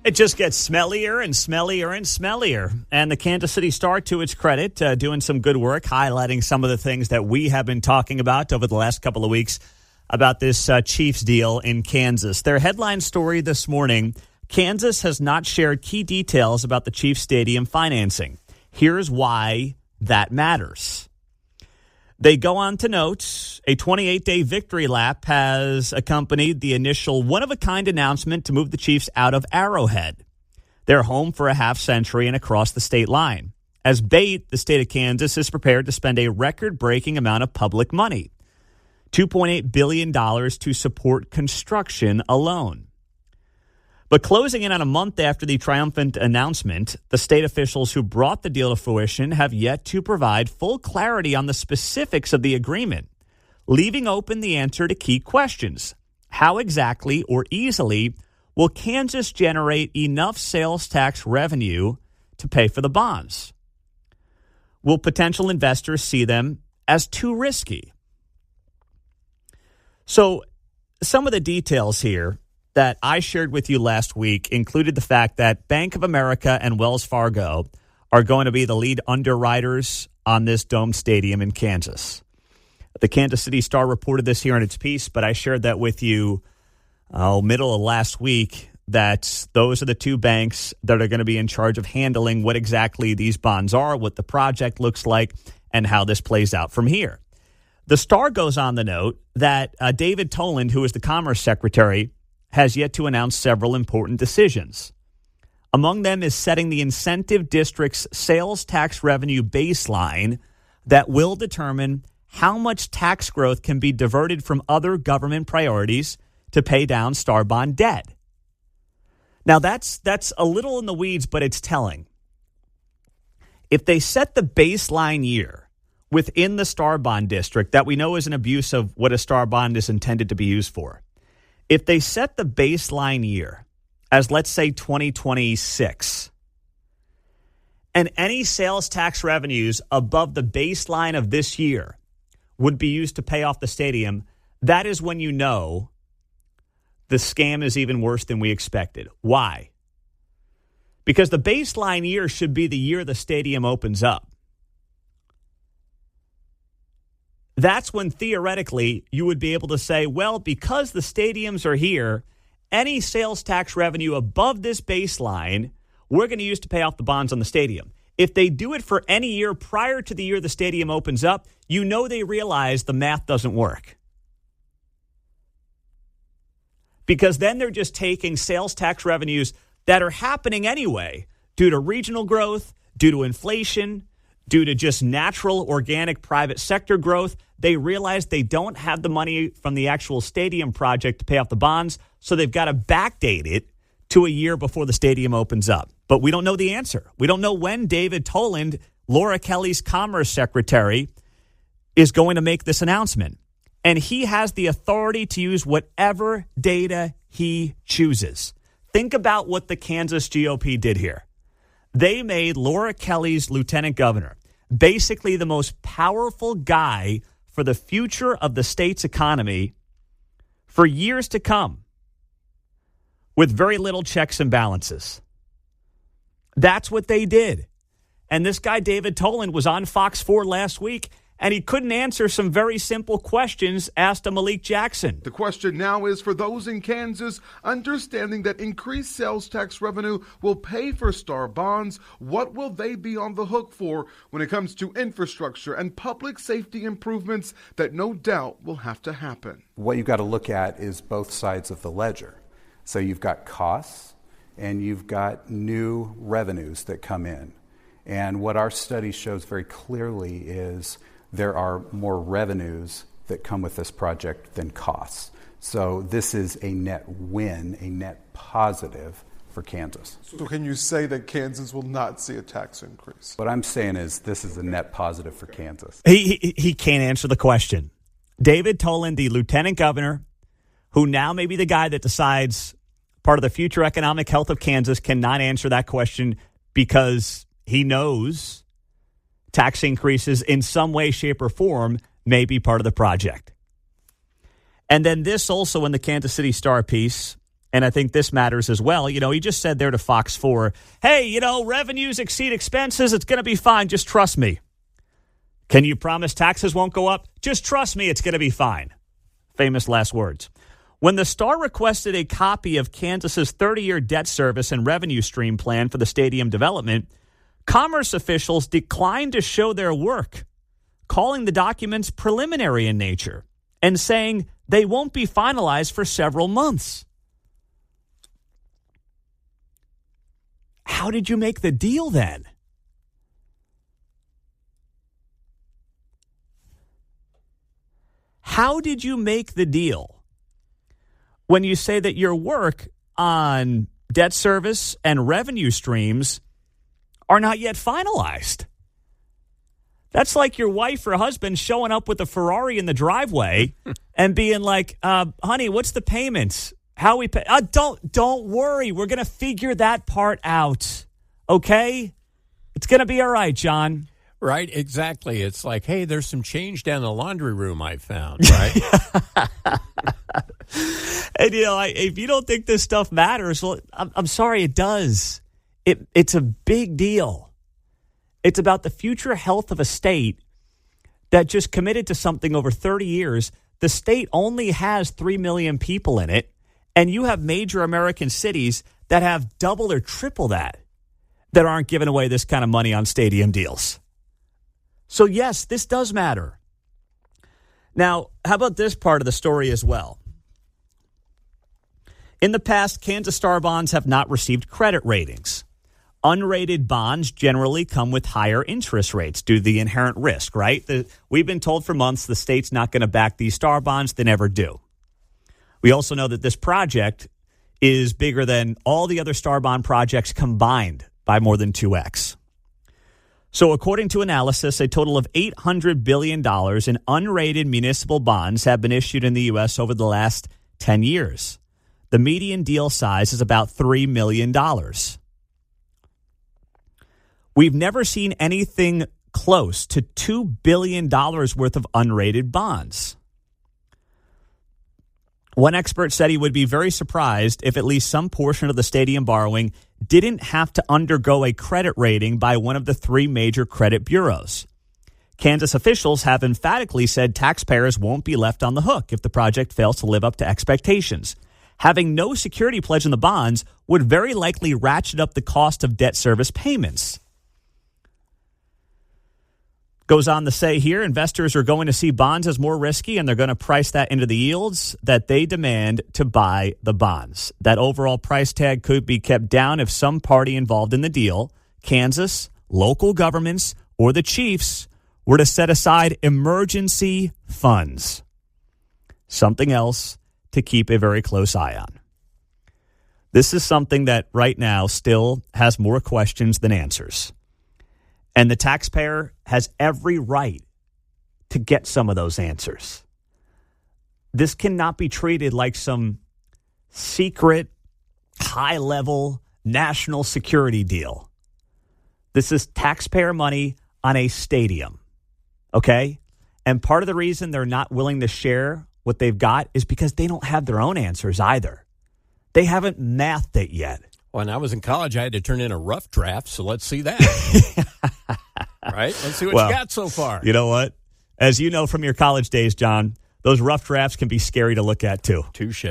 It just gets smellier and smellier and smellier. And the Kansas City Star, to its credit, doing some good work, highlighting some of the things that we have been talking about over the last couple of weeks about this Chiefs deal in Kansas. Their headline story this morning, Kansas has not shared key details about the Chiefs Stadium financing. Here's why that matters. They go on to note a 28-day victory lap has accompanied the initial one-of-a-kind announcement to move the Chiefs out of Arrowhead. They're home for a half-century and across the state line. As bait, the state of Kansas is prepared to spend a record-breaking amount of public money, $2.8 billion to support construction alone. But closing in on a month after the triumphant announcement, the state officials who brought the deal to fruition have yet to provide full clarity on the specifics of the agreement, leaving open the answer to key questions. How exactly or easily will Kansas generate enough sales tax revenue to pay for the bonds? Will potential investors see them as too risky? So some of the details here that I shared with you last week included the fact that Bank of America and Wells Fargo are going to be the lead underwriters on this domed stadium in Kansas. The Kansas City Star reported this here in its piece, but I shared that with you middle of last week, that those are the two banks that are going to be in charge of handling what exactly these bonds are, what the project looks like, and how this plays out from here. The Star goes on the note that David Toland, who is the Commerce Secretary, has yet to announce several important decisions. Among them is setting the incentive district's sales tax revenue baseline that will determine how much tax growth can be diverted from other government priorities to pay down Star bond debt. Now, that's a little in the weeds, but it's telling. If they set the baseline year within the Star bond district that we know is an abuse of what a Star bond is intended to be used for, if they set the baseline year as, let's say, 2026, and any sales tax revenues above the baseline of this year would be used to pay off the stadium, that is when you know the scam is even worse than we expected. Why? Because the baseline year should be the year the stadium opens up. That's when theoretically you would be able to say, well, because the stadiums are here, any sales tax revenue above this baseline, we're going to use to pay off the bonds on the stadium. If they do it for any year prior to the year the stadium opens up, you know they realize the math doesn't work. Because then they're just taking sales tax revenues that are happening anyway due to regional growth, due to inflation, due to just natural organic private sector growth. They realize they don't have the money from the actual stadium project to pay off the bonds, so they've got to backdate it to a year before the stadium opens up. But we don't know the answer. We don't know when David Toland, Laura Kelly's Commerce Secretary, is going to make this announcement. And he has the authority to use whatever data he chooses. Think about what the Kansas GOP did here. They made Laura Kelly's lieutenant governor basically the most powerful guy for the future of the state's economy for years to come, with very little checks and balances. That's what they did. And this guy, David Toland, was on Fox 4 last week, and he couldn't answer some very simple questions asked to Malik Jackson. The question now is for those in Kansas, understanding that increased sales tax revenue will pay for Star bonds, what will they be on the hook for when it comes to infrastructure and public safety improvements that no doubt will have to happen? What you've got to look at is both sides of the ledger. So you've got costs and you've got new revenues that come in. And what our study shows very clearly is there are more revenues that come with this project than costs. So this is a net win, a net positive for Kansas. So can you say that Kansas will not see a tax increase? What I'm saying is this is a net positive for Kansas. He can't answer the question. David Toland, the lieutenant governor, who now may be the guy that decides part of the future economic health of Kansas, cannot answer that question because he knows tax increases in some way, shape, or form may be part of the project. And then this also in the Kansas City Star piece, And I think this matters as well. He just said there to Fox 4, hey, revenues exceed expenses. It's going to be fine. Just trust me. Can you promise taxes won't go up? Just trust me. It's going to be fine. Famous last words. When the Star requested a copy of Kansas's 30-year debt service and revenue stream plan for the stadium development, Commerce officials declined to show their work, calling the documents preliminary in nature and saying they won't be finalized for several months. How did you make the deal then? How did you make the deal when you say that your work on debt service and revenue streams are not yet finalized? That's like your wife or husband showing up with a Ferrari in the driveway and being like, honey, what's the payments? How we pay? Don't worry. We're going to figure that part out. Okay? It's going to be all right, John. Right, exactly. It's like, hey, there's some change down the laundry room I found, right? And, if you don't think this stuff matters, well, I'm sorry, it does. It's a big deal. It's about the future health of a state that just committed to something over 30 years. The state only has 3 million people in it, and you have major American cities that have double or triple that aren't giving away this kind of money on stadium deals. So, yes, this does matter. Now, how about this part of the story as well? In the past, Kansas Star bonds have not received credit ratings. Unrated bonds generally come with higher interest rates due to the inherent risk, right? We've been told for months the state's not going to back these Star bonds. They never do. We also know that this project is bigger than all the other Star bond projects combined by more than 2x. So according to analysis, a total of $800 billion in unrated municipal bonds have been issued in the U.S. over the last 10 years. The median deal size is about $3 million. We've never seen anything close to $2 billion worth of unrated bonds. One expert said he would be very surprised if at least some portion of the stadium borrowing didn't have to undergo a credit rating by one of the 3 major credit bureaus. Kansas officials have emphatically said taxpayers won't be left on the hook if the project fails to live up to expectations. Having no security pledge in the bonds would very likely ratchet up the cost of debt service payments. Goes on to say here, investors are going to see bonds as more risky, and they're going to price that into the yields that they demand to buy the bonds. That overall price tag could be kept down if some party involved in the deal, Kansas, local governments, or the Chiefs, were to set aside emergency funds. Something else to keep a very close eye on. This is something that right now still has more questions than answers. And the taxpayer has every right to get some of those answers. This cannot be treated like some secret, high-level national security deal. This is taxpayer money on a stadium, okay? And part of the reason they're not willing to share what they've got is because they don't have their own answers either. They haven't mathed it yet. When I was in college, I had to turn in a rough draft, so let's see that. Right? Let's see what you got so far. You know what? As you know from your college days, John, those rough drafts can be scary to look at, too. Touche.